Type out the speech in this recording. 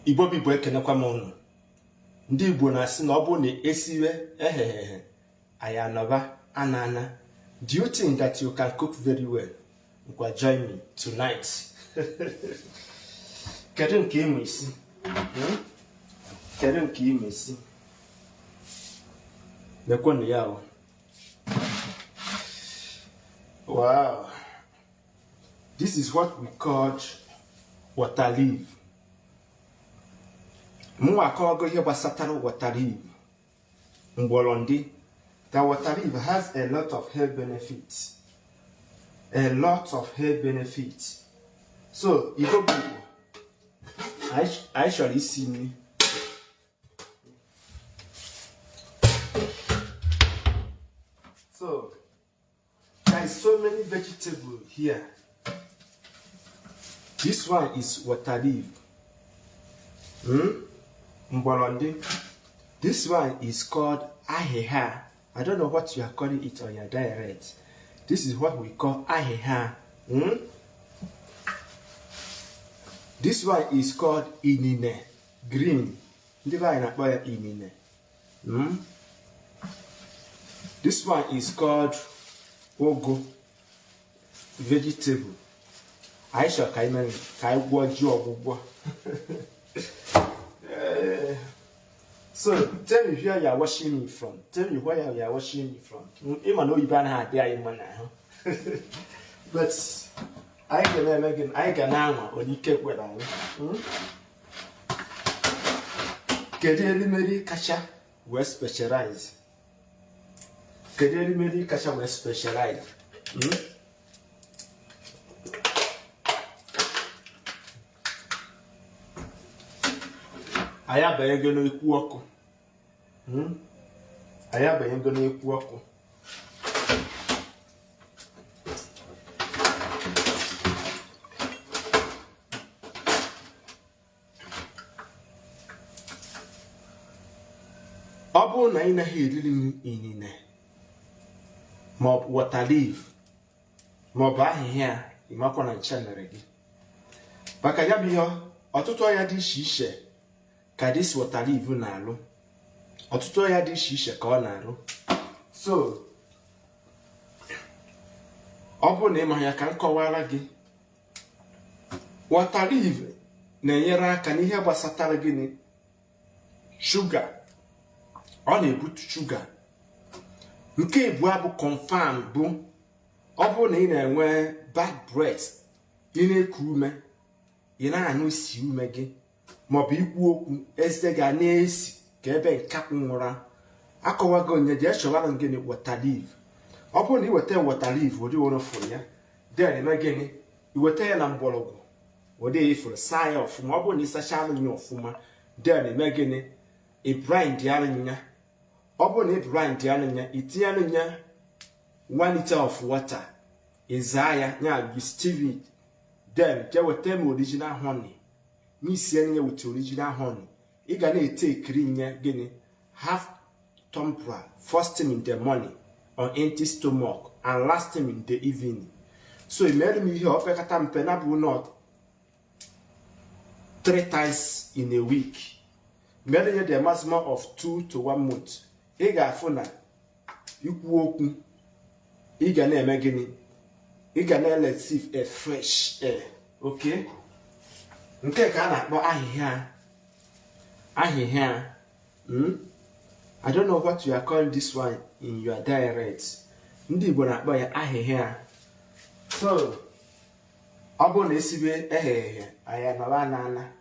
Igbo Igbo ekenekwa m unu. Ndị Igbo na-asị na ọ bụ na esibe egheghi anyị anọba ana. Do you think that you can cook very well? Nkwa join me tonight. Kedu nke ime isi? Kedu nke ime isi? Lekwanụ ya o. Wow. This is what we call water leaf. Mwakogo here basatara water leaf. Mbolondi. The water leaf has a lot of health benefits. A lot of health benefits. So, you go I shall see me. So, there is so many vegetables here. This one is water leaf. Mbolondi. This one is called egheghi. I don't know what you are calling it on your dialect. This is what we call egheghi. This one is called inine. Green. Inine. This one is called ogo. Vegetable. I shall So tell me where you are watching me from. Tell me where you are watching me from. Even though you don't have there, but I can now only keep with I. Kedeli kasha we specialize. Kedeli kasha we specialize. Aya bayenge no ekwu oku. Aya bayenge no ekwu oku. Obu na ina hirili inine. Mo water leaf. Mo bahihia imakwa na channel gi. Baka ya biyo otutu ya di shishe. Ka this water leaf na-alụ. Ọtụtụ ya dị iche ka ọ na-alụ. So, ọ bụ na ịma ya ka m kọwara gị. Water leaf na-enyere aka n'ihe gbasatara gịnị? Sugar. Ọ na-ebutu sugar. Nke ebu abụ confirm bụ ọ bụ na ị na-enwe bad breath, ị na-eku ume, ị na-anyụ isi ume gị. Maọbụ ikwu okwu eze ga na-esi ka ebe nkakwu nwụra akọwago nye je chọwara ngene water leaf. Ọ bụrụ na iweta water leaf ụdị orofuru ya then eme gịnị iweta ya na mgbọrọgwụ ụdị ifuru saa ya ọfụma. Ọ bụrụ na ịsacha ya ọfụma then eme gịnị i grind ya nya. Ọ bụrụ na i grind ya nya itinye ya 1 liter of water ịza ya nya you stir it then je weta m original honey. Miss any with original honey. You can take green guinea, half tumbler, first thing in the morning on empty stomach and last time in the evening. So it made me here up a penabu not 3 times in a week. Made the maximum of 2 to 1 month. Ega funa you walk Iga name guinea. Iga let's see a fresh air. Okay? Nke ka na-akpọ ahịhịa. I don't know what you are calling this one in your dialect. Ndị Igbo na-akpọ ya ahịhịa. So, ọ bụ na esibe egheghi anyị anọba ana.